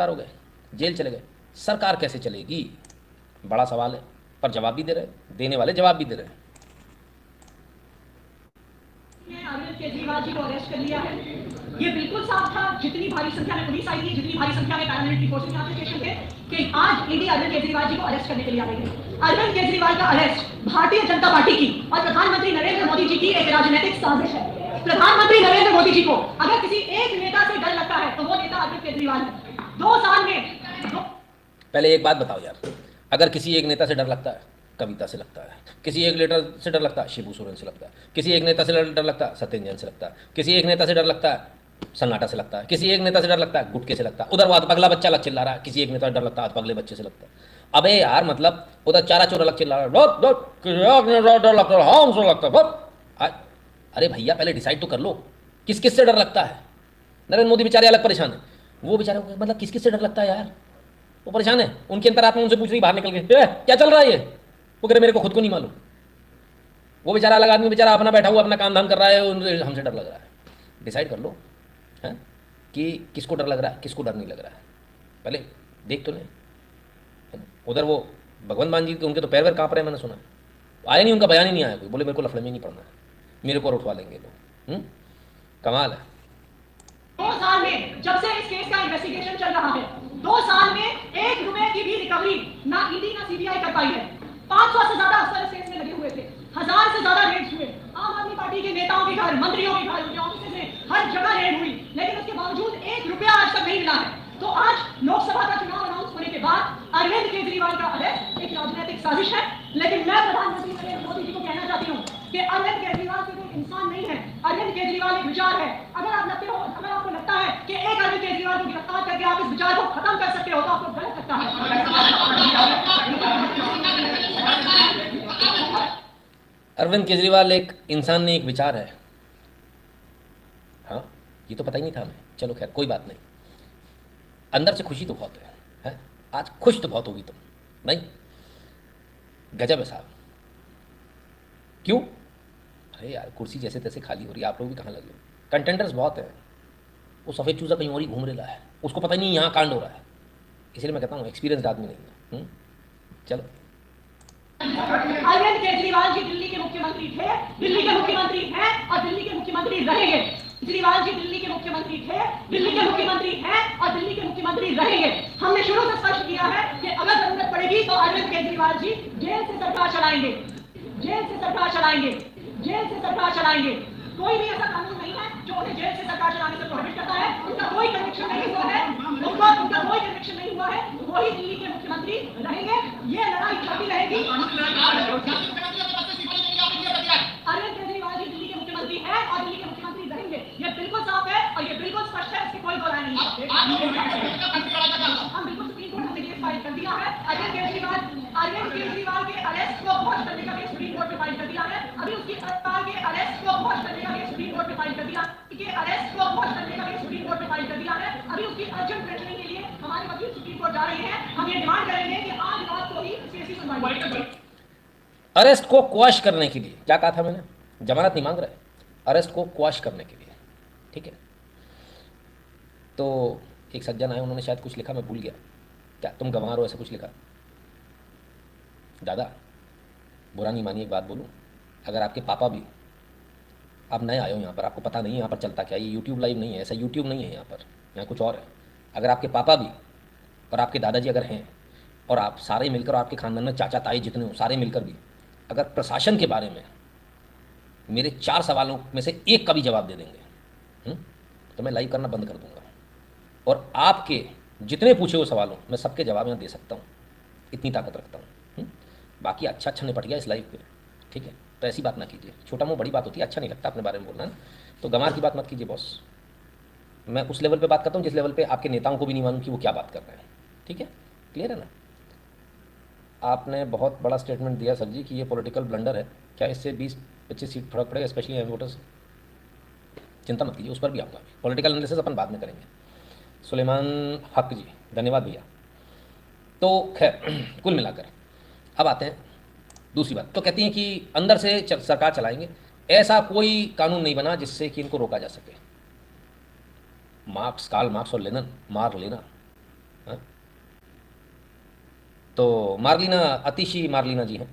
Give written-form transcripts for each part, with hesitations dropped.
हो गए, जेल चले गए, सरकार कैसे चलेगी? बड़ा सवाल है। पर जवाब भी दे रहे, देने वाले जवाब भी दे रहे हैं। अरविंद केजरीवाल जी को अरेस्ट कर लिया है, ये बिल्कुल साफ था, जितनी भारी संख्या में पुलिस आई थी, जितनी भारी संख्या में पैरामिलिट्री फोर्सेस यहाँ स्टेशन थे, कि आज ईडी अरविंद केजरीवाल जी को अरेस्ट करने के लिए आ रही है। अरविंद केजरीवाल का अरेस्ट भारतीय जनता पार्टी की और प्रधानमंत्री नरेंद्र मोदी जी की एक राजनीतिक साजिश है। प्रधानमंत्री नरेंद्र मोदी जी को अगर किसी एक नेता से डर लगता है तो वो नेता अरविंद केजरीवाल है। 2 साल में पहले एक बात बताओ यार, अगर किसी एक नेता से डर लगता है, कविता से लगता है। किसी एक लीडर से डर लगता है, शिबू सोरेन से लगता है। किसी एक नेता से डर लगता है, सत्येंद्र जैन से लगता है। किसी एक नेता से डर लगता है, सन्नाटा से लगता है। किसी एक नेता से डर लगता है, गुटके से लगता है। उधर वो अधपगला बच्चा अलग चिल्ला रहा है, किसी एक नेता से डर लगता है, अधपगले बच्चे से लगता है। अबे यार, मतलब उधर चारा चोर अलग चिल्ला रहा है, डर लगता है, हमसे लगता है। अरे भैया, पहले डिसाइड तो कर लो किस किस से डर लगता है। नरेंद्र मोदी बेचारे अलग परेशान है, वो बेचारे मतलब किस किस से डर लगता है यार, वो परेशान है। उनकी अंतरात्मा उनसे पूछ रही, बाहर निकल के क्या चल रहा है ये? वो कह रहे मेरे को खुद को नहीं मालूम। वो बेचारा अलग आदमी बेचारा अपना बैठा हुआ अपना काम धाम कर रहा है, हमसे डर लग रहा है। डिसाइड कर लो है कि किसको डर लग रहा है, किसको डर नहीं लग रहा है। पहले देख तो नहीं। उधर वो भगवंत मान जी के उनके तो पैर वैर काँप रहे हैं, मैंने सुना। आया नहीं, उनका बयान ही नहीं आया। कोई बोले मेरे को लफड़े में नहीं पड़ना है, मेरे को और उठवा लेंगे लोग। कमाल है। 2 साल में जब से इस केस का इन्वेस्टिगेशन चल रहा है, 2 साल में 1 रुपए की भी रिकवरी ना ईडी ना सीबीआई कर पाई है। 500 से ज्यादा अफसर इस केस में लगे हुए थे, 1000 से ज्यादा रेड्स हुए, आम आदमी पार्टी के नेताओं के घर, मंत्रियों के घर, उनके ऑफिस में हर जगह रेड हुई, लेकिन उसके बावजूद 1 रुपया आज तक नहीं मिला है। तो आज लोकसभा का चुनाव अनाउंस होने के बाद अरविंद केजरीवाल का अरेस्ट एक राजनीतिक साजिश है। लेकिन मैं प्रधानमंत्री नरेंद्र मोदी जी को कहना चाहती हूँ कि अरविंद केजरीवाल कोई इंसान नहीं है, अरविंद केजरीवाल एक विचार है। अगर आपको लगता है कि एक अरविंद केजरीवाल को गिरफ्तार करके आप इस विचार को खत्म कर सकते हो तो आपको गलत लगता है। अरविंद केजरीवाल एक इंसान नहीं, एक विचार है। हाँ, ये तो पता ही नहीं था हमें। चलो खैर, कोई बात नहीं। अंदर से खुशी तो बहुत है? आज खुश तो बहुत होगी तुम, नहीं? गजब है साहब। क्यों? अरे यार, कुर्सी जैसे तैसे खाली हो रही है, आप लोग भी कहाँ लगे? कंटेंडर्स बहुत है। वो सफ़ेद चूजा कहीं और ही घूम रहा है, उसको पता ही नहीं यहाँ कांड हो रहा है। इसलिए मैं कहता हूँ एक्सपीरियंस्ड आदमी नहीं है। चलो। अरविंद केजरीवाल जी दिल्ली के मुख्यमंत्री थे, दिल्ली के मुख्यमंत्री हैं और दिल्ली के मुख्यमंत्री रहेंगे। केजरीवाल जी दिल्ली के मुख्यमंत्री थे, दिल्ली के मुख्यमंत्री हैं और दिल्ली के मुख्यमंत्री रहेंगे। हमने शुरू से स्पष्ट किया है कि अगर जरूरत पड़ेगी तो अरविंद केजरीवाल जी जेल से सरकार चलाएंगे, जेल से सरकार चलाएंगे, जेल से सरकार चलाएंगे। कोई भी ऐसा कानून नहीं है जो उन्हें जेल से सरकार चलाने से प्रोहिबिट करता है। उनका कोई कन्विक्शन नहीं हुआ है, उनका कोई कन्विक्शन नहीं हुआ है, वही दिल्ली के मुख्यमंत्री रहेंगे। ये लड़ाई चलती रहेगी। अरविंद केजरीवाल जी दिल्ली के मुख्यमंत्री हैं और दिल्ली के मुख्यमंत्री रहेंगे, ये बिल्कुल साफ है और ये बिल्कुल स्पष्ट है, इसकी कोई दो राय नहीं है। हम बिल्कुल सुप्रीम कोर्ट में केस फाइल कर दिया है। अरविंद केजरीवाल के अरेस्ट को क्वॉश करने का केस सुप्रीम कोर्ट में फाइल कर दिया है। अभी उसकी सरकार के अरेस्ट को क्वॉश करने का केस सुप्रीम कोर्ट में फाइल कर दिया है। अरेस्ट को क्वॉश करने का केस सुप्रीम कोर्ट में फाइल कर दिया है। अभी उसकी अर्जेंट पेशनिंग के लिए हमारे वकील सुप्रीम कोर्ट जा रहे हैं। हम ये डिमांड करेंगे कि आज रात को ही केस की सुनवाई। अरेस्ट को क्वॉश करने के लिए क्या कहा था मैंने? जमानत नहीं मांग रहे, अरेस्ट को क्वॉश करने के लिए। ठीक है। तो एक सज्जन आए, उन्होंने शायद कुछ लिखा, मैं भूल गया। क्या तुम गंवार हो, ऐसा कुछ लिखा? दादा, बुरा नहीं मानिए, एक बात बोलूँ। अगर आपके पापा भी, आप नए आए हो यहाँ पर, आपको पता नहीं है यहाँ पर चलता क्या, ये यूट्यूब लाइव नहीं है, ऐसा यूट्यूब नहीं है यहाँ पर, यहाँ कुछ और है। अगर आपके पापा भी और आपके दादाजी अगर हैं और आप सारे मिलकर, आपके खानदान में चाचा ताई जितने हो सारे मिलकर भी अगर प्रशासन के बारे में मेरे 4 सवालों में से एक का भी जवाब दे देंगे, तो मैं लाइव करना बंद कर दूंगा। और आपके जितने पूछे हुए सवालों मैं सबके जवाब यहाँ दे सकता हूँ, इतनी ताकत रखता हूँ। बाकी अच्छा निपट गया इस लाइव पे, ठीक है? तो ऐसी बात ना कीजिए, छोटा मुँह बड़ी बात होती है, अच्छा नहीं लगता अपने बारे में बोलना है। तो गंवार की बात मत कीजिए बॉस। मैं उस लेवल पे बात करता हूँ जिस लेवल पे आपके नेताओं को भी नहीं मालूम कि वो क्या बात कर रहे हैं। ठीक है, क्लियर है ना? आपने बहुत बड़ा स्टेटमेंट दिया सर जी कि ये पॉलिटिकल ब्लंडर है, क्या इससे 20-25 सीट फर्क पड़ेगा, स्पेशली एम वोटर्स? चिंता मत कीजिए, उस पर भी आऊँगा। पॉलिटिकल एनालिसिस अपन बाद में करेंगे। सुलेमान हक जी, धन्यवाद भैया। तो खैर कुल मिलाकर अब आते हैं दूसरी बात। तो कहती हैं कि अंदर से सरकार चलाएंगे, ऐसा कोई कानून नहीं बना जिससे कि इनको रोका जा सके। मार्क्स, कार्ल मार्क्स और लेनिन मार लेना, हाँ? तो मार्लिना, अतिशी मार्लिना जी हैं,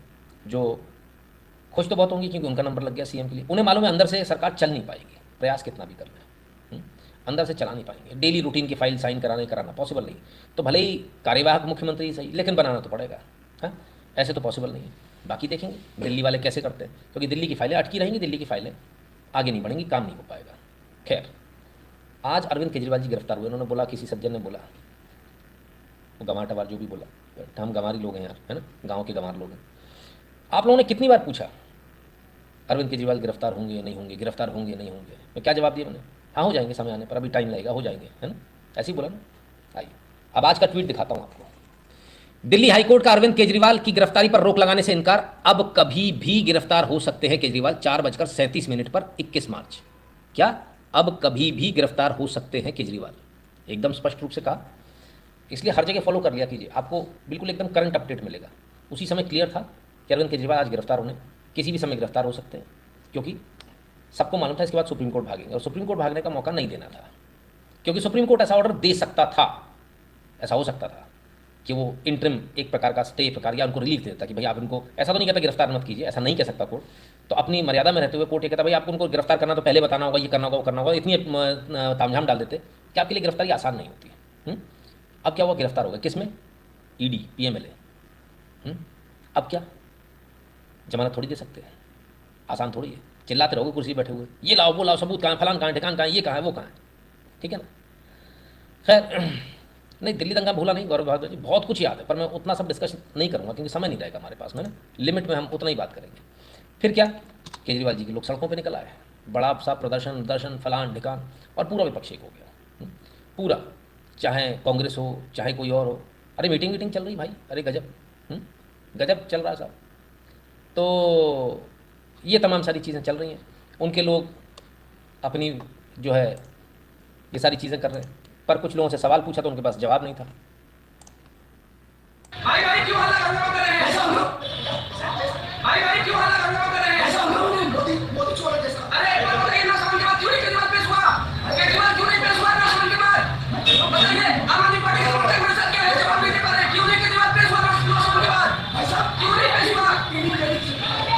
जो खुश तो बहुत होंगी क्योंकि उनका नंबर लग गया सीएम के लिए। उन्हें मालूम है अंदर से सरकार चल नहीं पाएगी, प्रयास कितना भी कर लें, अंदर से चला नहीं पाएंगे। डेली रूटीन की फाइल साइन कराना पॉसिबल नहीं। तो भले ही कार्यवाहक मुख्यमंत्री सही, लेकिन बनाना तो पड़ेगा। हाँ, ऐसे तो पॉसिबल नहीं है। बाकी देखेंगे दिल्ली वाले कैसे करते हैं, क्योंकि दिल्ली की फाइलें अटकी रहेंगी, दिल्ली की फाइलें आगे नहीं बढ़ेंगी, काम नहीं हो पाएगा। खैर, आज अरविंद केजरीवाल जी गिरफ्तार हुए। उन्होंने बोला, किसी सज्जन ने बोला, वो गंवार टवार जो भी बोला, हम गंवारी लोग हैं यार, है ना, गाँव के गंवार लोग हैं। आप लोगों ने कितनी बार पूछा अरविंद केजरीवाल गिरफ्तार होंगे या नहीं होंगे, गिरफ्तार होंगे या नहीं होंगे? मैं क्या जवाब दिया मैंने? हाँ, हो जाएंगे समय आने पर, अभी टाइम लगेगा, हो जाएंगे, है ना, ऐसे ही बोला ना। आइए अब आज का ट्वीट दिखाता हूँ आपको। दिल्ली हाईकोर्ट का अरविंद केजरीवाल की गिरफ्तारी पर रोक लगाने से इनकार, अब कभी भी गिरफ्तार हो सकते हैं केजरीवाल। 4:37 पर 21 मार्च। क्या? अब कभी भी गिरफ्तार हो सकते हैं केजरीवाल, एकदम स्पष्ट रूप से कहा। इसलिए हर जगह फॉलो कर लिया कीजिए, आपको बिल्कुल एकदम करंट अपडेट मिलेगा। उसी समय क्लियर था कि अरविंद केजरीवाल आज गिरफ्तार होने, किसी भी समय गिरफ्तार हो सकते हैं, क्योंकि सबको मालूम था इसके बाद सुप्रीम कोर्ट भागेंगे, और सुप्रीम कोर्ट भागने का मौका नहीं देना था, क्योंकि सुप्रीम कोर्ट ऐसा ऑर्डर दे सकता था, ऐसा हो सकता था कि वो इंटरिम एक प्रकार का स्टे प्रकार, या उनको रिलीफ देता कि भाई आप इनको, ऐसा तो नहीं कहता गिरफ्तार मत कीजिए, ऐसा नहीं कह सकता कोर्ट। तो अपनी मर्यादा में रहते हुए कोर्ट ये कहता भाई आपको उनको गिरफ्तार करना तो पहले बताना होगा, ये करना होगा, वो करना होगा। इतनी तामझाम डाल देते कि आपके लिए गिरफ्तारी आसान नहीं होती। अब क्या हुआ? गिरफ्तार हो गया, किसमें? ED, PMLA. अब क्या जमानत थोड़ी दे सकते हैं, आसान थोड़ी है। चिल्लाते रहोगे कुर्सी बैठे हुए, ये लाओ वो लाओ, सबूत कहाँ है, फलान कहाँ है, ठिकान कहाँ है, ये कहाँ है, वो कहाँ है, ठीक है ना। खैर, नहीं, दिल्ली दंगा भूला नहीं गौरव भारद्वाज जी, बहुत कुछ याद है, पर मैं उतना सब डिस्कस नहीं करूँगा क्योंकि समय नहीं रहेगा हमारे पास में ना, लिमिट में हम उतना ही बात करेंगे। फिर क्या, केजरीवाल जी के लोग सड़कों पर निकल आए, बड़ा सा प्रदर्शन दर्शन फलान ढिकान, और पूरा विपक्ष एक हो गया, पूरा, चाहे कांग्रेस हो चाहे कोई और हो। अरे मीटिंग चल रही भाई, अरे गजब, गजब चल रहा है साहब। तो ये तमाम सारी चीज़ें चल रही हैं, उनके लोग अपनी जो है ये सारी चीज़ें कर रहे हैं। पर कुछ लोगों से सवाल पूछा तो उनके पास जवाब नहीं था। भाई भाई क्यों हल्ला हंगामा कर रहे हैं? ऐसा हम लोग, भाई भाई क्यों हल्ला हंगामा कर रहे हैं? ऐसा हम लोग मोदी मोदी चोर है जैसा। अरे एक बार बताइए ना, सावन के बाद क्यों नहीं केजरीवाल पेश हुआ? केजरीवाल क्यों नहीं पेश हुआ ना सावन के बाद? बताइए, आम आदमी पार्टी के प्रत्येक परिषद के हैं, जवाब नहीं दे पा रहे, क्यों नहीं केजरीवाल पेश हुआ ना सावन के बाद? ऐसा क्यों नहीं पेश हुआ?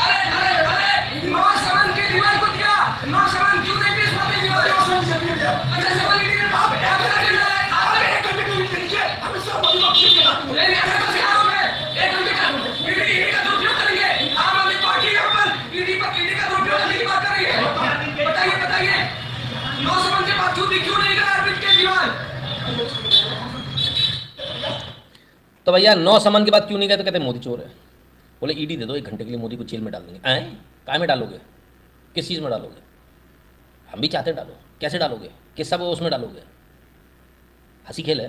अरे अरे अरे नौजवान केजरीवाल को क्या, नौजवान क्यों नहीं पेश हुआ केजरीवाल? अच्छा सवाल ये है, आप एक घंटे के लिए लीजिए, हमें सब मोदी को ठीक है। नहीं ऐसा तो सिखाओ मैं, एक घंटे का ईडी का दुरुपयोग करेंगे, आम आदमी पार्टी के ऊपर ईडी का दुरुपयोग करने की बात कर रही है। बताइए बताइए, 9 साल के बावजूद भी क्यों नहीं करा अरविंद केजरीवाल? तो भैया 9 समन के बाद क्यों नहीं गए? तो कहते मोदी चोर है। बोले ईडी दे दो, 1 घंटे के लिए मोदी को जेल में डाल देंगे। आए काय में डालोगे, किस चीज़ में डालोगे? हम भी चाहते डालो, कैसे डालोगे, किस सब उसमें डालोगे? हंसी खेल है।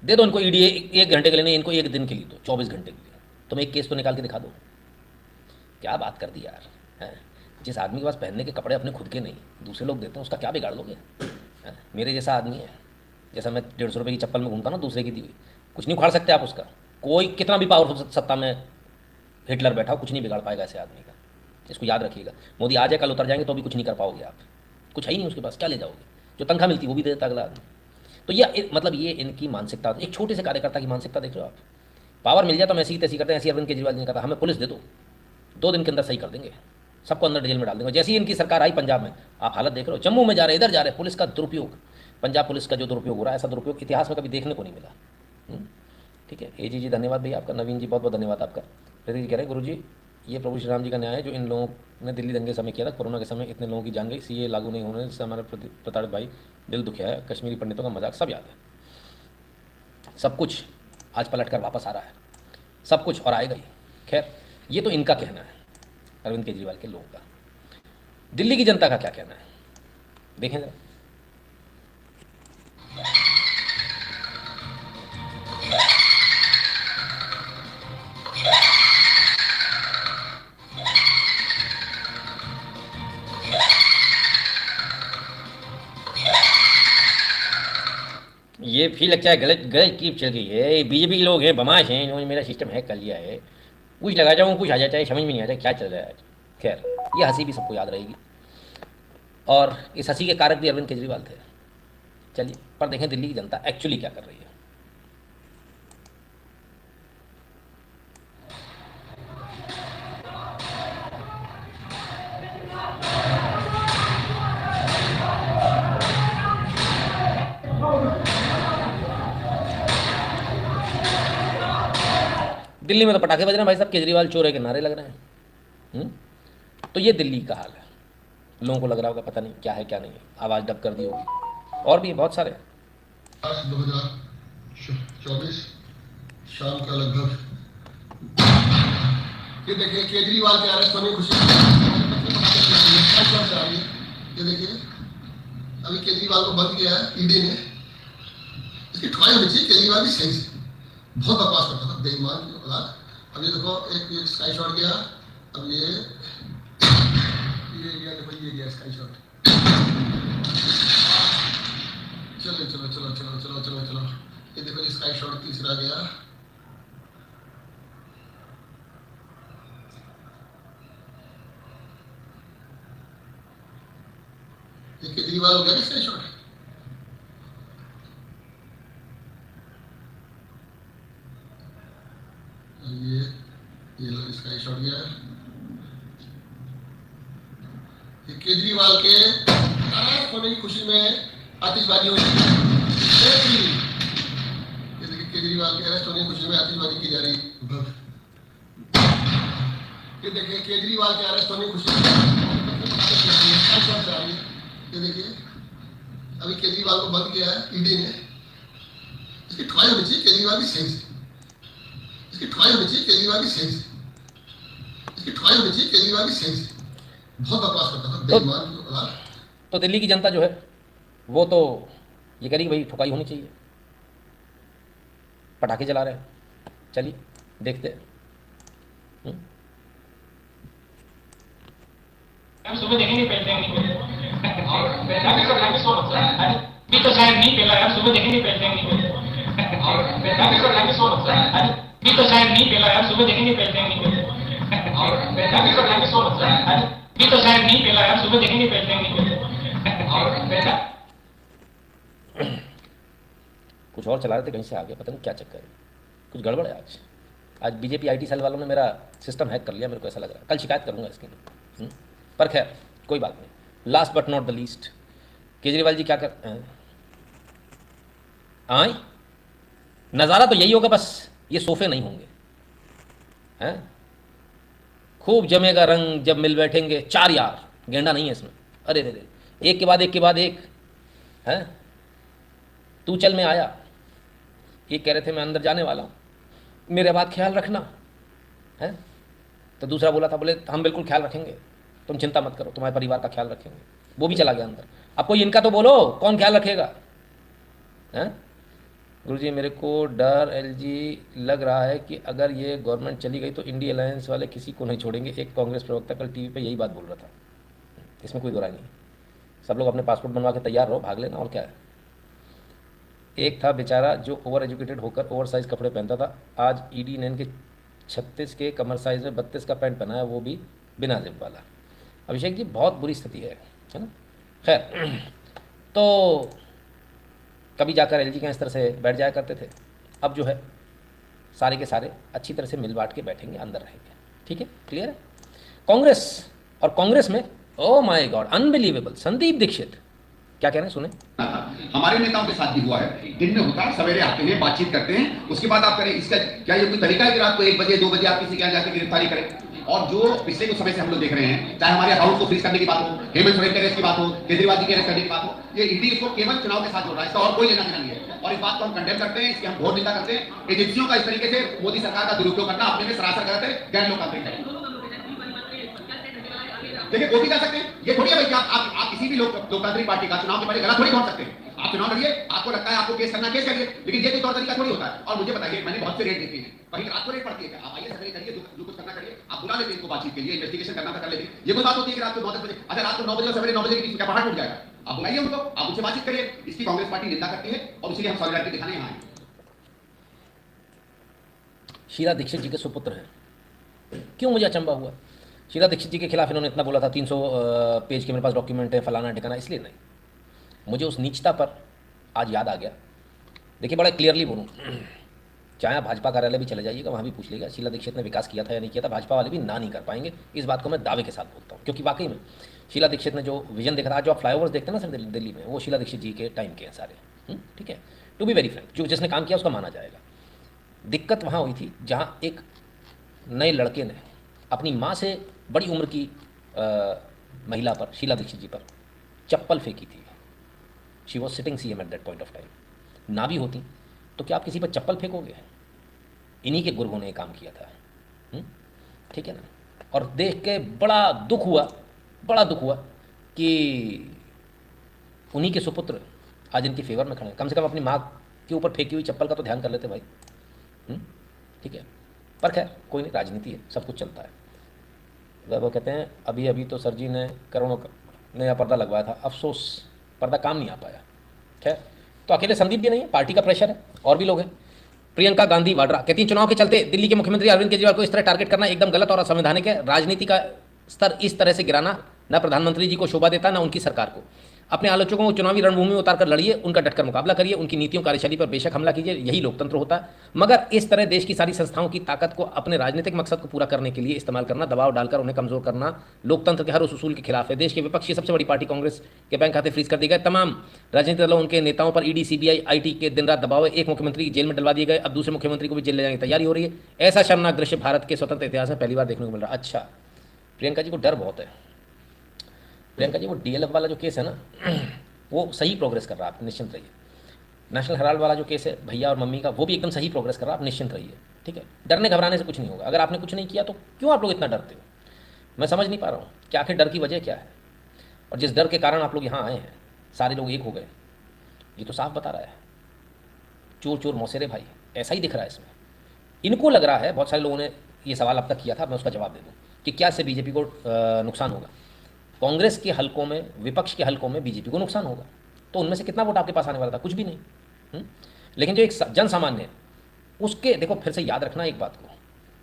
दे दो इनको ईडी 1 घंटे के लिए, नहीं इनको 1 दिन के लिए दो, 24 घंटे के लिए। तुम एक केस तो निकाल के दिखा दो। क्या बात कर दी यार, है? जिस आदमी के पास पहनने के कपड़े अपने खुद के नहीं दूसरे लोग देते हैं, उसका क्या बिगाड़ लोगे? मेरे जैसा आदमी है, जैसा मैं 150 रुपये की चप्पल में घूमता ना दूसरे की दी हुई, कुछ नहीं उखाड़ सकते आप उसका। कोई कितना भी पावरफुल सत्ता में हिटलर बैठा हो, कुछ नहीं बिगाड़ पाएगा ऐसे आदमी का। इसको याद रखिएगा। मोदी आज है कल उतर जाएंगे तो भी कुछ नहीं कर पाओगे आप। कुछ है ही नहीं उसके पास, क्या ले जाओगे? जो तनख्वाह मिलती है वो भी दे देता अगला आदमी। तो ये मतलब ये इनकी मानसिकता, एक छोटे से कार्यकर्ता की मानसिकता देख रहे हो आप। पावर मिल जाए तो हम ऐसी तैसी करते हैं। ऐसी अरविंद केजरीवाल जी ने कहा हमें पुलिस दे दो, 2 दिन के अंदर सही कर देंगे, सबको अंदर जेल में डाल देंगे। जैसे ही इनकी सरकार आई पंजाब में, आप हालत देख रहे हो, जम्मू में जा रहे, इधर जा रहे, पुलिस का दुरुपयोग, पंजाब पुलिस का जो दुरुपयोग हो रहा है, ऐसा दुरुपयोग इतिहास में कभी देखने को नहीं मिला। ठीक है, ए जी धन्यवाद भैया आपका। नवीन जी बहुत बहुत धन्यवाद आपका। ऋतिक जी कह रहे हैं गुरु जी ये प्रभु श्री राम जी का न्याय है जो इन लोगों ने दिल्ली दंगे समय किया था। कोरोना के समय इतने लोगों की जान गई, सीए लागू नहीं होने से हमारे प्रताड़ित भाई दिल दुखिया है। कश्मीरी पंडितों का मजाक सब याद है, सब कुछ आज पलट कर वापस आ रहा है, सब कुछ, और आएगा ही। खैर, ये तो इनका कहना है, अरविंद केजरीवाल के लोगों का। दिल्ली की जनता का क्या कहना है देखें जरा। ये फील लगता है गलत गलत क्लिप चल गई है। बीजेपी के लोग हैं, बदमाश हैं, इन्होंने मेरा सिस्टम हैक कर लिया है। कुछ लगा जाऊँ कुछ आ जाता है, समझ में नहीं आता क्या चल रहा है। खैर, ये हंसी भी सबको याद रहेगी, और इस हंसी के कारक भी अरविंद केजरीवाल थे। चलिए, पर देखें दिल्ली की जनता एक्चुअली क्या कर रही है। दिल्ली में तो पटाखे बज रहे हैं भाई साहब, केजरीवाल चोर है के नारे लग रहे हैं। तो ये दिल्ली का हाल है। लोगों को लग रहा होगा पता नहीं क्या है क्या नहीं है, आवाज़ डब कर दी होगी। और भी बहुत सारे 2024 शाम का लगभग ये देखिए केजरीवाल के अरेस्ट होने की खुशी। ये देखिए अभी केजरीवाल को बंद किया है ईडी ने। इसकी ठुआई होनी चाहिए केजरीवाल की सही से। बहुत बकवास करता था बेईमान की औलाद। अब ये देखो एक स्काई शॉट गया। अब ये गया, देखो ये गया स्काई शॉट। चलो चलो चलो चलो चलो चलो चलो ये देखो ये स्काई शॉट तीसरा गया। ये केजरीवाल हो गया स्काई शॉट। ये लो स्काई शॉट गया। ये केजरीवाल के अरेस्ट होने की खुशी में आतिशबाजी हुई। ये देखिए केजरीवाल के अरेस्ट होने की खुशी में आतिशबाजी की जा रही। ये देखिए केजरीवाल के अरेस्ट होने की खुशी में ये देखिए अभी केजरीवाल को बंद किया है ईडी ने। इसकी ठुआई होनी चाहिए केजरीवाल की सही से। इसकी ठुआई होनी चाहिए केजरीवाल की सही से। इसकी ठुआई होनी चाहिए केजरीवाल की सही से। बहुत बकवास करता था बेईमान की औलाद। तो दिल्ली की जनता जो है वो तो ये करेगी भाई, ठुकाई होनी चाहिए। पटाखे जला रहे हैं, चलिए देखते हैं। सुबह देखेंगे पहले भी तो शायद नहीं पहला यार, सुबह देखेंगे पहले भी तो शायद नहीं पहला यार, सुबह देखेंगे पहले भी तो शायद नहीं पहला यार, सुबह देखेंगे पहले। कुछ और चला रहे थे कहीं से आगे, पता नहीं क्या चक्कर है, कुछ गड़बड़ है आज बीजेपी आईटी सेल वालों ने मेरा सिस्टम हैक कर लिया, मेरे को ऐसा लग रहा है। कल शिकायत करूंगा इसके लिए, पर खैर कोई बात नहीं। Last but not the least, Kejriwal ji क्या कर आए, नज़ारा तो यही होगा, बस ये सोफे नहीं होंगे हैं। खूब जमेगा रंग जब मिल बैठेंगे चार यार, गेंडा नहीं है इसमें। अरे रे रे, एक के बाद एक के बाद एक हैं। तू चल मैं आया, ये कह रहे थे मैं अंदर जाने वाला हूँ, मेरे बात ख्याल रखना है। तो दूसरा बोला था, बोले हम बिल्कुल ख्याल रखेंगे, तुम चिंता मत करो, तुम्हारे परिवार का ख्याल रखेंगे। वो भी चला गया अंदर। अब कोई इनका तो बोलो, कौन ख्याल रखेगा हैं। गुरुजी मेरे को डर एलजी लग रहा है कि अगर ये गवर्नमेंट चली गई तो इंडिया अलायंस वाले किसी को नहीं छोड़ेंगे। एक कांग्रेस प्रवक्ता कल टीवी पे यही बात बोल रहा था, इसमें कोई दोराई नहीं। सब लोग अपने पासपोर्ट बनवा के तैयार रहो, भाग लेना, और क्या है। एक था बेचारा जो ओवर एजुकेटेड होकर ओवर साइज कपड़े पहनता था, आज ईडी ने इनके 36 के कमर साइज में 32 का पैंट पहना है, वो भी बिना जिप वाला। अभिषेक जी बहुत बुरी स्थिति है ना। खैर, तो कभी जाकर एलजी के इस तरह से बैठ जाया करते थे, अब जो है सारे के सारे अच्छी तरह से मिल बांट के बैठेंगे, अंदर रहेंगे। ठीक है, क्लियर है। कांग्रेस, और कांग्रेस में oh my god unbelievable, Sandeep Dikshit क्या कह रहे हैं सुने। हमारे नेताओं के साथ भी हुआ है, दिन में होता है, सवेरे आते हैं, बातचीत करते हैं, उसके बाद आप करें। इसका क्या ये कोई तरीका है कि रात को 1 बजे 2 बजे आप किसी के यहाँ जाकर गिरफ्तारी करें। और जो पिछले कुछ समय से हम लोग देख रहे हैं, चाहे हमारे अकाउंट को फ्रीज करने की बात हो, हेमंत सोरेन के अरेस्ट की बात हो, केजरीवाल जी के अरेस्ट करने की बात हो, ये ईडी इसको केवल चुनाव के साथ जोड़ रहा है, इसका और कोई लेना देना नहीं है। और इस बात को हम कंडेम करते हैं, इसकी हम घोर निंदा करते हैं। एजेंसियों का इस तरीके से मोदी सरकार का दुरुपयोग करना अपने में सरासर गलत है, गैर लोकतांत्रिक है। देखिए वो भी कर सकते हैं, ये थोड़ी है भाई कि आप किसी भी लोकतांत्रिक पार्टी का चुनाव के पहले गलत थोड़ी छोड़ सकते हैं। आप चुनाव लड़िए, आपको लगता है आपको केस करना, केस करिए, लेकिन ये कोई तौर तरीका थोड़ी होता है। और मुझे बताइए, मैंने बहुत से रेट देखे हैं, कहीं रात को रेट पड़ती है, आप आइए सवेरे करिए, जो कुछ करना करिए, आप बुला लेते हैं इनको बातचीत के लिए, इन्वेस्टिगेशन करना था कर लेते। ये कोई बात होती है कि रात को 9-10 बजे, अच्छा रात को 9 बजे और सवेरे 9 बजे के बीच क्या पहाड़ टूट जाएगा। आप बुलाइए उनको, आप उनसे बातचीत करिए। इसकी कांग्रेस पार्टी निंदा करती है और इसीलिए हम सॉलिडारिटी दिखाने यहाँ आए। शीला दीक्षित जी के सुपुत्र हैं, क्यों मुझे अचंबा हुआ। शीला दीक्षित जी के खिलाफ इन्होंने इतना बोला था, 300 पेज के मेरे पास डॉक्यूमेंट है, फलाना ठिकाना, इसलिए नहीं। मुझे उस नीचता पर आज याद आ गया। देखिए बड़ा क्लियरली बोलूँ, चाहे आप भाजपा कार्यालय भी चले जाइएगा, वहाँ भी पूछ लीजिएगा शीला दीक्षित ने विकास किया था या नहीं किया था, भाजपा वाले भी ना नहीं कर पाएंगे। इस बात को मैं दावे के साथ बोलता हूँ, क्योंकि वाकई में शीला दीक्षित ने जो विजन देखा था, आज जो आप फ्लाईओवर्स देखते हैं ना सर दिल्ली में, वो शीला दीक्षित जी के टाइम के हैं सारे। ठीक है, टू बी वेरी फ्रैंक, जो जिसने काम किया उसका माना जाएगा। दिक्कत वहाँ हुई थी जहाँ एक नए लड़के ने अपनी माँ से बड़ी उम्र की महिला पर, शीला दीक्षित जी पर चप्पल फेंकी थी। She was sitting CM at that point of time. ना भी होती तो क्या आप किसी पर चप्पल फेंकोगे? इन्हीं के गुरुओं ने ये काम किया था। ठीक है ना। और देख के बड़ा दुख हुआ कि उन्हीं के सुपुत्र आज इनकी फेवर में खड़े हैं। कम से कम अपनी माँ के ऊपर फेंकी हुई चप्पल का तो ध्यान कर लेते भाई। ठीक है, पर खैर कोई नहीं, राजनीति है, सब कुछ चलता है। वो कहते हैं अभी तो सर जी ने करोड़ों का नया पर्दा लगवाया था, अफसोस पर्दा काम नहीं आ पाया। खैर, तो अकेले संदीप जी नहीं है, पार्टी का प्रेशर है, और भी लोग हैं। प्रियंका गांधी वाड्रा कहती हैं चुनाव के चलते दिल्ली के मुख्यमंत्री अरविंद केजरीवाल को इस तरह टारगेट करना एकदम गलत और असंवैधानिक है। राजनीति का स्तर इस तरह से गिराना न प्रधानमंत्री जी को शोभा देता, न उनकी सरकार को। अपने आलोचकों को चुनावी रणभूमि में उतारकर लड़िए, उनका डटकर मुकाबला करिए, उनकी नीतियों कार्यशैली पर बेशक हमला कीजिए, यही लोकतंत्र होता है। मगर इस तरह देश की सारी संस्थाओं की ताकत को अपने राजनीतिक मकसद को पूरा करने के लिए इस्तेमाल करना, दबाव डालकर उन्हें कमजोर करना लोकतंत्र के हर उस उसूल के खिलाफ है। देश के विपक्ष की सबसे बड़ी पार्टी कांग्रेस के बैंक खाते फ्रीज कर दिए गए। तमाम राजनीतिक दलों, उनके नेताओं पर ED, CBI, IT के दिन रात दबाव है। एक मुख्यमंत्री जेल में डलवा दिए गए, अब दूसरे मुख्यमंत्री को भी जेल ले जाने की तैयारी हो रही है। ऐसा शर्मनाक दृश्य भारत के स्वतंत्र इतिहास में पहली बार देखने को मिल रहा है। अच्छा, प्रियंका जी को डर बहुत है। प्रियंका जी, वो DLF वाला जो केस है ना, वो सही प्रोग्रेस कर रहा है, आप निश्चिंत रहिए। नेशनल हेराल्ड वाला जो केस है भैया और मम्मी का, वो भी एकदम सही प्रोग्रेस कर रहा है, आप निश्चिंत रहिए। ठीक है, डरने घबराने से कुछ नहीं होगा। अगर आपने कुछ नहीं किया तो क्यों आप लोग इतना डरते हो? मैं समझ नहीं पा रहा हूँ कि आखिर डर की वजह क्या है, और जिस डर के कारण आप लोग यहाँ आए हैं, सारे लोग एक हो गए, ये तो साफ बता रहा है चोर चोर मौसेरे भाई, ऐसा ही दिख रहा है इसमें। इनको लग रहा है, बहुत सारे लोगों ने ये सवाल अब तक किया था, मैं उसका जवाब दे दूँ कि क्या इससे बीजेपी को नुकसान होगा। कांग्रेस के हलकों में, विपक्ष के हलकों में बीजेपी को नुकसान होगा, तो उनमें से कितना वोट आपके पास आने वाला था? कुछ भी नहीं। लेकिन जो एक जन सामान्य है, उसके देखो, फिर से याद रखना एक बात को,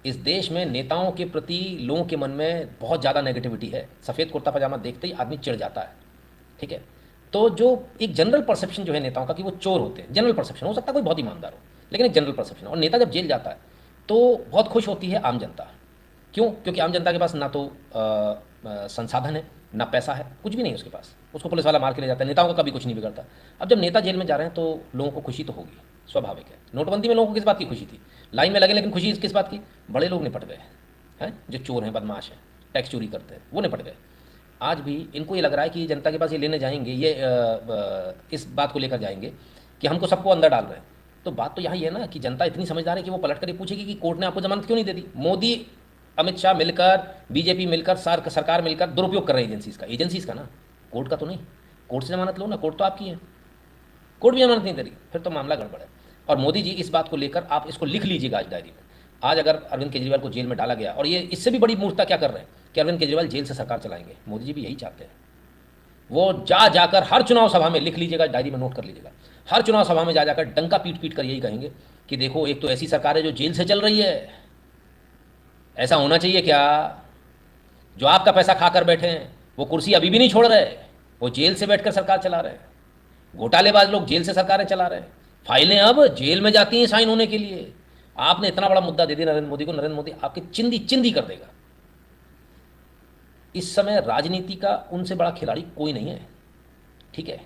इस देश में नेताओं के प्रति लोगों के मन में बहुत ज़्यादा नेगेटिविटी है। सफ़ेद कुर्ता पजामा देखते ही आदमी चिढ़ जाता है। ठीक है, तो जो एक जनरल परसेप्शन जो है नेताओं का कि वो चोर होते हैं, जनरल परसेप्शन, हो सकता है कोई बहुत ईमानदार हो, लेकिन एक जनरल परसेप्शन। और नेता जब जेल जाता है तो बहुत खुश होती है आम जनता। क्यों? क्योंकि आम जनता के पास ना तो संसाधन है, ना पैसा है, कुछ भी नहीं है उसके पास, उसको पुलिस वाला मार के ले जाता है। नेताओं का कभी कुछ नहीं बिगड़ता। अब जब नेता जेल में जा रहे हैं तो लोगों को खुशी तो होगी, स्वाभाविक है। नोटबंदी में लोगों को किस बात की खुशी थी? लाइन में लगे, लेकिन खुशी किस बात की? बड़े लोग निपट गए हैं, जो चोर हैं, बदमाश हैं, टैक्स चोरी करते हैं, वो निपट गए। आज भी इनको ये लग रहा है कि जनता के पास ये लेने जाएंगे, ये इस बात को लेकर जाएंगे कि हमको सबको अंदर डाल रहे हैं। तो बात तो यहाँ ये है ना कि जनता इतनी समझदार है कि वो पलट कर ये पूछेगी कि कोर्ट ने आपको जमानत क्यों नहीं दे दी। मोदी, अमित शाह मिलकर, बीजेपी मिलकर, सरकार मिलकर दुरुपयोग कर रहे हैं एजेंसीज का ना, कोर्ट का तो नहीं। कोर्ट से जमानत लो ना, कोर्ट तो आपकी है, कोर्ट भी जमानत नहीं दे रही, फिर तो मामला गड़बड़ है। और मोदी जी, इस बात को लेकर आप इसको लिख लीजिएगा आज डायरी में। आज अगर अरविंद केजरीवाल को जेल में डाला गया, और ये इससे भी बड़ी मूर्खता क्या कर रहे हैं कि अरविंद केजरीवाल जेल से सरकार चलाएंगे, मोदी जी भी यही चाहते हैं। वो जाकर हर चुनाव सभा में, लिख लीजिएगा डायरी में, नोट कर लीजिएगा, हर चुनाव सभा में जाकर डंका पीट कर यही कहेंगे कि देखो, एक तो ऐसी सरकार है जो जेल से चल रही है, ऐसा होना चाहिए क्या? जो आपका पैसा खाकर बैठे हैं वो कुर्सी अभी भी नहीं छोड़ रहे, वो जेल से बैठकर सरकार चला रहे हैं। घोटालेबाज लोग जेल से सरकारें चला रहे हैं, फाइलें अब जेल में जाती हैं साइन होने के लिए। आपने इतना बड़ा मुद्दा दे दिया नरेंद्र मोदी को, नरेंद्र मोदी आपकी चिंदी चिंदी कर देगा। इस समय राजनीति का उनसे बड़ा खिलाड़ी कोई नहीं है। ठीक है,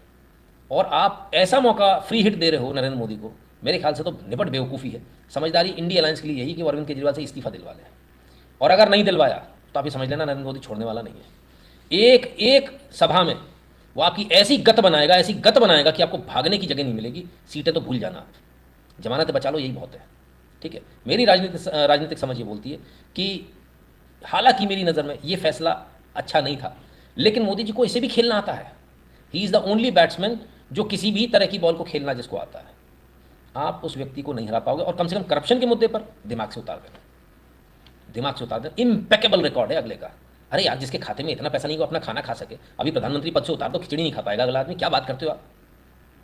और आप ऐसा मौका फ्री हिट दे रहे हो नरेंद्र मोदी को, मेरे ख्याल से तो निपट बेवकूफ़ी है। समझदारी इंडिया अलायंस के लिए यही कि वो अरविंद केजरीवाल से इस्तीफा दिलवा लें, और अगर नहीं दिलवाया तो आप ये समझ लेना नरेंद्र मोदी छोड़ने वाला नहीं है। एक सभा में वो आपकी ऐसी गत बनाएगा कि आपको भागने की जगह नहीं मिलेगी। सीटें तो भूल जाना आप, जमानत बचा लो, यही बहुत है। ठीक है, मेरी राजनीतिक समझ ये बोलती है कि हालांकि मेरी नज़र में ये फैसला अच्छा नहीं था, लेकिन मोदी जी को इसे भी खेलना आता है। He is the only batsman जो किसी भी तरह की बॉल को खेलना जिसको आता है। आप उस व्यक्ति को नहीं हरा पाओगे, और कम से कम करप्शन के मुद्दे पर दिमाग से उतार देना। इम्पेकेबल रिकॉर्ड है अगले का। अरे यार, जिसके खाते में इतना पैसा नहीं, वो अपना खाना खा सके, अभी प्रधानमंत्री पद से उतार दो, खिचड़ी नहीं खा पाएगा अगला आदमी। क्या बात करते हो आप?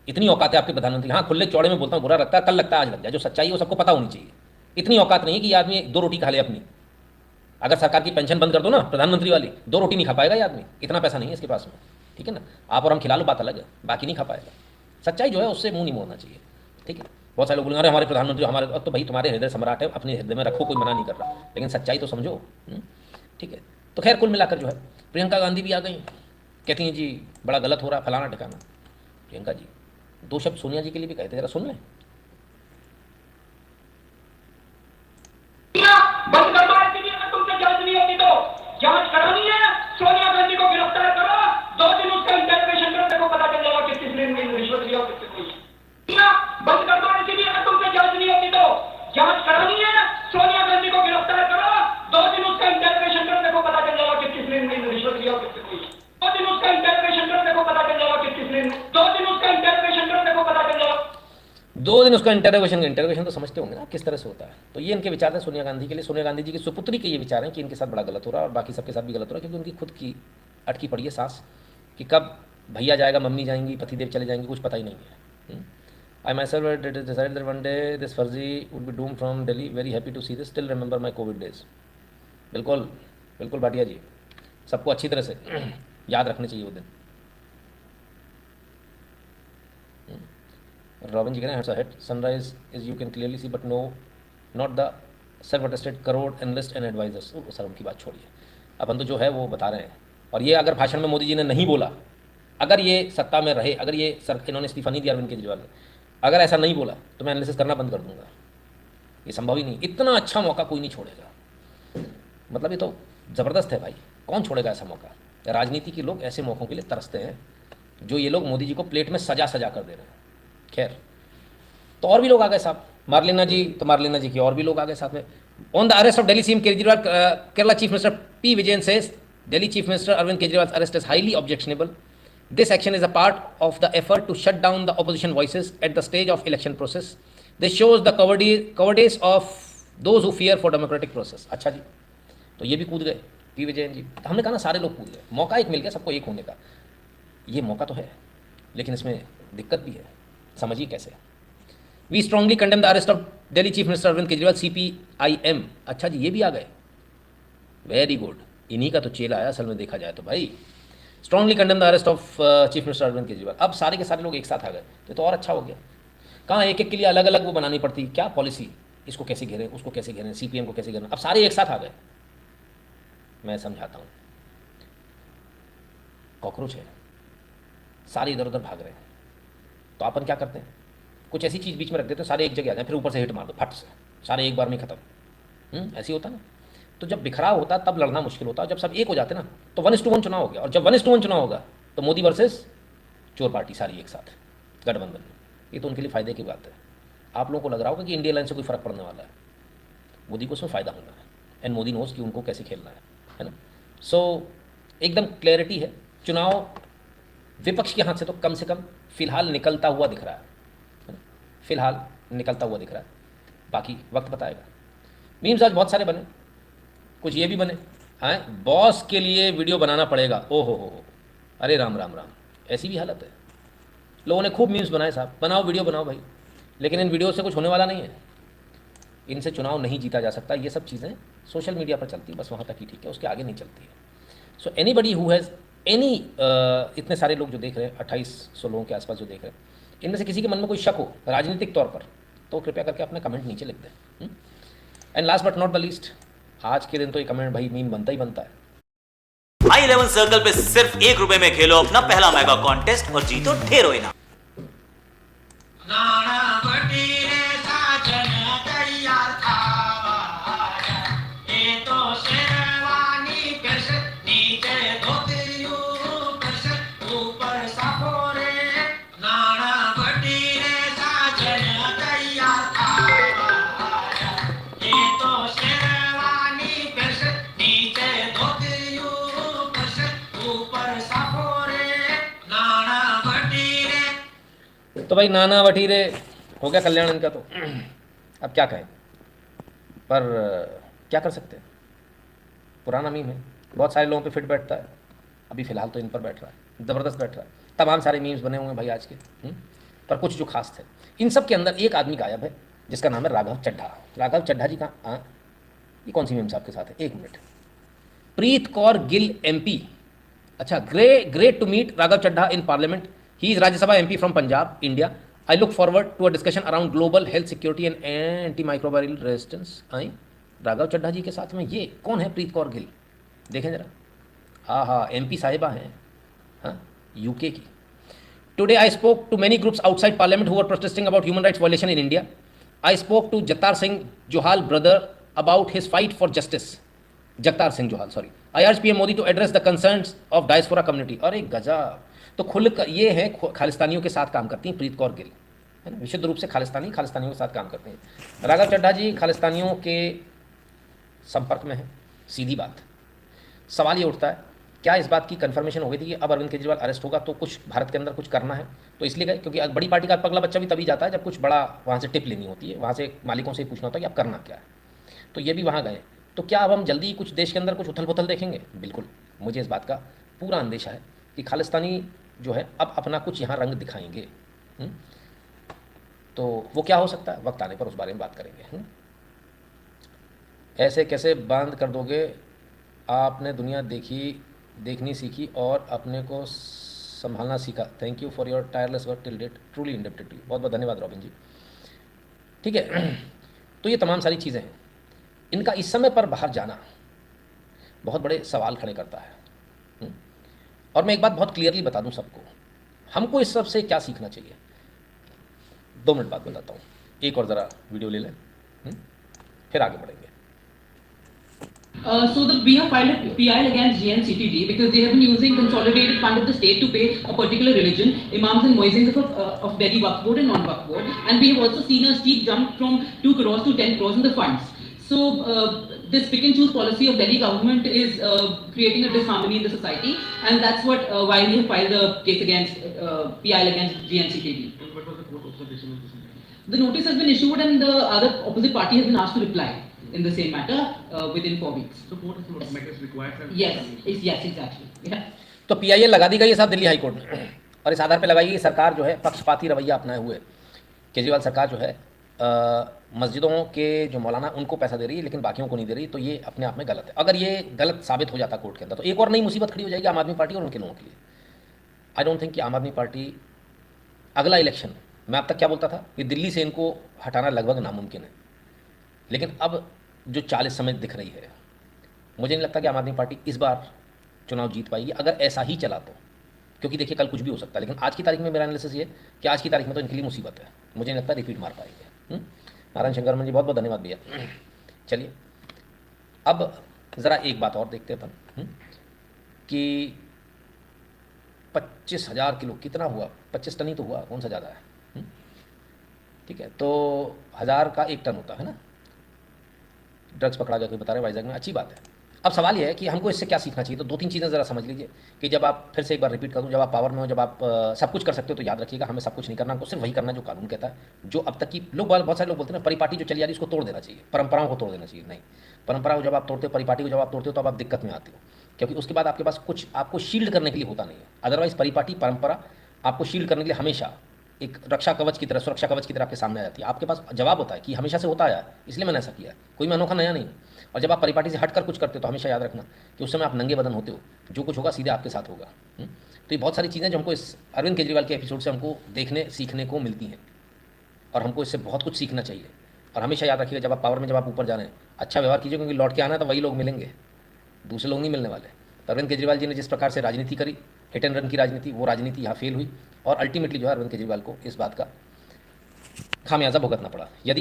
इतनी औकात है आपके प्रधानमंत्री? हाँ, खुले चौड़े में बोलता हूँ, बुरा लगता है, कल लगता है, आज लग जाए। जो सच्चाई है वो सबको पता होनी चाहिए। इतनी औकात नहीं कि ये आदमी 2 रोटी खा ले अपनी। अगर सरकार की पेंशन बंद कर दो ना, प्रधानमंत्री वाली, 2 रोटी नहीं खा पाएगा ये आदमी, इतना पैसा नहीं है इसके पास में। ठीक है ना, आप और हम खिला लो, बात अलग है, बाकी नहीं खा पाएगा। सच्चाई जो है उससे मुंह नहीं मोड़ना चाहिए। ठीक है, बहुत सारे लोग बोलेंगे अरे हमारे प्रधानमंत्री हमारे, तो भाई तुम्हारे हृदय सम्राट है, अपने हृदय में रखो, कोई मना नहीं कर रहा, लेकिन सच्चाई तो समझो। ठीक है, तो खैर कुल मिलाकर जो है, प्रियंका गांधी भी आ गई, कहती हैं जी बड़ा गलत हो रहा, फलाना ठिकाना। प्रियंका जी 2 शब्द सोनिया जी के लिए भी कहते, जरा सुन लें। बंद करवा उसका इंटरोगेशन तो समझते होंगे ना किस तरह से होता है। तो ये इनके विचार थे सोनिया गांधी के लिए। सोनिया गांधी जी की सुपुत्री के ये विचार हैं कि इनके साथ बड़ा गलत हो रहा है और बाकी सबके साथ भी गलत हो रहा है, क्योंकि उनकी खुद की अटकी पड़ी है सांस कि कब भैया जाएगा, मम्मी जाएंगी, पतिदेव चले जाएंगे, कुछ पता ही नहीं है। I myself decided that one day this Farzi would be doomed from Delhi. Very happy to see this. Still remember my COVID days. बिल्कुल बिल्कुल भाटिया जी, सबको अच्छी तरह से याद रखने चाहिए वो दिन। रॉबिन जी कह रहे हैं sunrise is you can clearly see but no not the self attested crore analyst and advisers. Sir उनकी बात छोड़िए, अपन तो जो है वो बता रहे हैं। और ये अगर भाषण में मोदी जी ने नहीं बोला, अगर ये सत्ता में रहे, अगर ये सर इन्होंने इस्तीफा नहीं दिया अरविंद केजरीवाल ने, अगर ऐसा नहीं बोला तो मैं एनालिसिस करना बंद कर दूंगा। ये संभव ही नहीं, इतना अच्छा मौका कोई नहीं छोड़ेगा। मतलब ये तो ज़बरदस्त है भाई, कौन छोड़ेगा ऐसा मौका। राजनीति के लोग ऐसे मौक़ों के लिए तरसते हैं जो ये लोग मोदी जी को प्लेट में सजा सजा कर दे रहे हैं। खैर, तो और भी लोग आ गए साहब, मार्लेना जी, तो मार्लेना जी की और भी लोग आ गए साथ में। On the arrest of Delhi CM Kejriwal, Kerala chief minister P Vijayan says Delhi Chief Minister Arvind Kejriwal's arrest is highly objectionable. This action is a part of the effort to shut down the opposition voices at the stage of election process. This shows the cowardice of those who fear for democratic process. अच्छा जी, तो ये भी कूद गए P Vijayan जी। हमने कहा ना सारे लोग कूद गए, मौका एक मिल गया सबको एक होने का। ये मौका तो है, लेकिन इसमें दिक्कत भी है, समझिए कैसे। We strongly condemn the arrest of Delhi chief minister Arvind Kejriwal, CPIM। अच्छा जी, ये भी आ गए, वेरी गुड। इन्हीं का तो चेला है असल में देखा जाए तो भाई। Strongly condemn the arrest of chief minister Arvind Kejriwal. अब सारे के सारे लोग एक साथ आ गए तो और अच्छा हो गया। कहाँ एक एक के लिए अलग अलग वो बनानी पड़ती, क्या पॉलिसी, इसको कैसे घेरें, उसको कैसे घेरें, CPM को कैसे घेरें। अब सारे एक साथ आ गए। मैं समझाता हूँ, कॉकरोच है, सारे इधर उधर भाग रहे हैं, तो अपन क्या करते हैं, कुछ ऐसी चीज़ बीच में रख देते हैं, सारे एक जगह आ जाए, फिर ऊपर से हिट मार दो फट से, सारे एक बार में खत्म। ऐसे ही होता ना। तो जब बिखराव होता तब लड़ना मुश्किल होता, जब सब एक हो जाते ना तो 1:1 चुनाव हो गया। और जब 1:1 चुनाव होगा तो मोदी वर्सेस चोर पार्टी सारी एक साथ गठबंधन। ये तो उनके लिए फ़ायदे की बात है। आप लोगों को लग रहा होगा कि इंडिया लाइन से कोई फ़र्क पड़ने वाला है, मोदी को उसमें फ़ायदा होना है। एंड मोदी नोज कि उनको कैसे खेलना है ना। सो एकदम क्लैरिटी है। चुनाव विपक्ष के हाथ से तो कम से कम फिलहाल निकलता हुआ दिख रहा है, फिलहाल निकलता हुआ दिख रहा है, बाकी वक्त बताएगा। मीम्स आज बहुत सारे बने, कुछ ये भी बने, हाँ बॉस के लिए वीडियो बनाना पड़ेगा, ओ हो, अरे राम राम राम, ऐसी भी हालत है। लोगों ने खूब मीम्स बनाए साहब, बनाओ वीडियो बनाओ भाई, लेकिन इन वीडियो से कुछ होने वाला नहीं है। इनसे चुनाव नहीं जीता जा सकता। ये सब चीज़ें सोशल मीडिया पर चलती है, बस वहाँ तक ही ठीक है, उसके आगे नहीं चलती है। So anybody who has any, इतने सारे लोग जो देख रहे हैं, 2800 लोगों के आसपास जो देख रहे हैं, इनमें से किसी के मन में कोई शक हो राजनीतिक तौर पर, तो कृपया करके अपना कमेंट नीचे लिख दें। And last but not the least, आज के दिन तो ये कमेंट भाई मीम बनता ही बनता है। i11 सर्कल पे सिर्फ ₹1 में खेलो अपना पहला मेगा कॉन्टेस्ट और जीतो ढेरों इनाम। तो भाई नाना वटीरे हो गया कल्याण इनका, तो अब क्या कहें, पर क्या कर सकते हैं। पुराना मीम है, बहुत सारे लोगों पे फिट बैठता है, अभी फ़िलहाल तो इन पर बैठ रहा है, ज़बरदस्त बैठ रहा है। तमाम सारे मीम्स बने हुए हैं भाई आज के, पर कुछ जो खास थे, इन सब के अंदर एक आदमी गायब है जिसका नाम है राघव चड्ढा। राघव चड्ढा जी कहाँ, ये कौन सी मीम्स आपके साथ है, एक मिनट। प्रीत कौर गिल MP, अच्छा, great to meet Raghav Chadha in Parliament. He is Rajya Sabha MP from Punjab, India. I look forward to a discussion around global health security and antimicrobial resistance. आई राघव चड्ढा जी के साथ में ये कौन है, प्रीत कौर गिल, देखें जरा। हाँ MP साहिबा हैं, हाँ UK की। Today I spoke to many groups outside Parliament who were protesting about human rights violation in India. I spoke to Jagtar Singh Johal brother about his fight for justice. Jagtar Singh Johal, sorry. I urge PM Modi to address the concerns of diaspora community. अरे गजब, तो खुल ये है, खालिस्तानियों के साथ काम करती हैं प्रीत कौर गिल, है ना, विशुद्ध रूप से खालिस्तानियों के साथ काम करते हैं। राघव चड्ढा जी खालिस्तानियों के संपर्क में है, सीधी बात। सवाल ये उठता है क्या इस बात की कन्फर्मेशन हो गई थी कि अब अरविंद केजरीवाल अरेस्ट होगा तो कुछ भारत के अंदर कुछ करना है, तो इसलिए गए? क्योंकि बड़ी पार्टी का पगला बच्चा भी तभी जाता है जब कुछ बड़ा वहाँ से टिप लेनी होती है, वहाँ से मालिकों से पूछना होता है कि आप करना क्या है। तो ये भी वहाँ गए। तो क्या अब हम जल्दी कुछ देश के अंदर कुछ उथल पुथल देखेंगे? बिल्कुल, मुझे इस बात का पूरा अंदेशा है कि खालिस्तानी जो है अब अपना कुछ यहाँ रंग दिखाएंगे। तो वो क्या हो सकता है, वक्त आने पर उस बारे में बात करेंगे। ऐसे कैसे बंद कर दोगे? आपने दुनिया देखनी सीखी और अपने को संभालना सीखा। Thank you for your tireless work till date, truly indebted to you. बहुत बहुत धन्यवाद रॉबिन जी। ठीक है, तो ये तमाम सारी चीज़ें हैं, इनका इस समय पर बाहर जाना बहुत बड़े सवाल खड़े करता है। और मैं एक बात बहुत क्लियरली बता दूं सबको, हमको इस सब से क्या सीखना चाहिए। 2 मिनट बाद बताता हूँ, एक और ज़रा वीडियो ले लें, फिर आगे बढ़ेंगे। So we have filed a PIL against JNCTD because they have been using consolidated fund of the state to pay a particular religion, imams and muezzins of Delhi Waqf Board and non-Waqf Board, and we have also seen a steep jump from 2 crores to 10 crores in the funds. So this pick and choose policy of Delhi government is creating a disharmony in the society, and that's what why we have filed the case against PIL against JNCTD. What was the court observation of this? The notice has been issued, and the other opposite party has been asked to reply in the same matter within 4 weeks. So court is not matters required. Yes, exactly. Yeah. तो PIL लगा दी गई है साहब Delhi high court में, और इस आधार पर लगाई गई सरकार जो है पक्षपाती रवैया अपनाए हुए केजरीवाल सरकार जो है मस्जिदों के जो मौलाना उनको पैसा दे रही है लेकिन बाकियों को नहीं दे रही, तो ये अपने आप में गलत है। अगर ये गलत साबित हो जाता कोर्ट के अंदर तो एक और नई मुसीबत खड़ी हो जाएगी आम आदमी पार्टी और उनके लोगों के लिए। आई डोंट थिंक कि आम आदमी पार्टी अगला इलेक्शन, मैं अब तक क्या बोलता था कि दिल्ली से इनको हटाना लगभग नामुमकिन है, लेकिन अब जो चाल इस समय दिख रही है, मुझे नहीं लगता कि आम आदमी पार्टी इस बार चुनाव जीत पाएगी अगर ऐसा ही चला तो। क्योंकि देखिए कल कुछ भी हो सकता है, लेकिन आज की तारीख में मेरा एनालिसिस ये कि आज की तारीख में तो इनके लिए मुसीबत है, मुझे नहीं लगता रिपीट मार पाएंगे। नारायण शंकर जी बहुत बहुत धन्यवाद भैया। चलिए अब ज़रा एक बात और देखते हैं अपन कि 25,000 किलो कितना हुआ, 25 टन ही तो हुआ, कौन सा ज़्यादा है। ठीक है, तो 1000 का 1 टन होता है ना, ड्रग्स पकड़ा गया कोई बता रहे वाइजैक में, अच्छी बात है। अब सवाल यह है कि हमको इससे क्या सीखना चाहिए। तो 2-3 चीज़ें ज़रा समझ लीजिए कि जब आप, फिर से एक बार रिपीट कर दूँ, जब आप पावर में हो, जब आप सब कुछ कर सकते हो तो याद रखिएगा हमें सब कुछ नहीं करना, हमको सिर्फ वही करना है जो कानून कहता है। जो अब तक की लोग, बहुत सारे लोग बोलते हैं ना परिपाटी जो चली जा रही है उसको तोड़ देना चाहिए, परंपराओं को तोड़ देना चाहिए। नहीं, परंपरा को जब आप तोड़ते हो, परिपाटी को जब आप तोड़ते हो तो आप दिक्कत में आते हो, क्योंकि उसके बाद आपके पास कुछ आपको शील्ड करने के लिए होता नहीं है। अदरवाइज परिपाटी परंपरा आपको शील्ड करने के लिए हमेशा एक रक्षा कवच की तरह, सुरक्षा कवच की तरह आपके सामने आ जाती है। आपके पास जवाब होता है कि हमेशा से होता आया है, इसलिए मैंने ऐसा किया है, कोई मैं अनोखा नया नहीं। और जब आप परिपाटी से हटकर कुछ करते हो तो हमेशा याद रखना कि उस समय आप नंगे बदन होते हो, जो कुछ होगा सीधे आपके साथ होगा। तो ये बहुत सारी चीज़ें जो हमको इस अरविंद केजरीवाल के एपिसोड से हमको देखने सीखने को मिलती हैं, और हमको इससे बहुत कुछ सीखना चाहिए। और हमेशा याद रखिएगा जब आप पावर में, जब आप ऊपर जा रहे हैं, अच्छा व्यवहार कीजिए, क्योंकि लौट के आना है तो वही लोग मिलेंगे, दूसरे लोग नहीं मिलने वाले। तो अरविंद केजरीवाल जी ने जिस प्रकार से राजनीति करी, हिट एंड रन की राजनीति, वो राजनीति यहाँ फेल हुई, और अल्टीमेटली जो है अरविंद केजरीवाल को इस बात का खामियाजा भुगतना पड़ा। यदि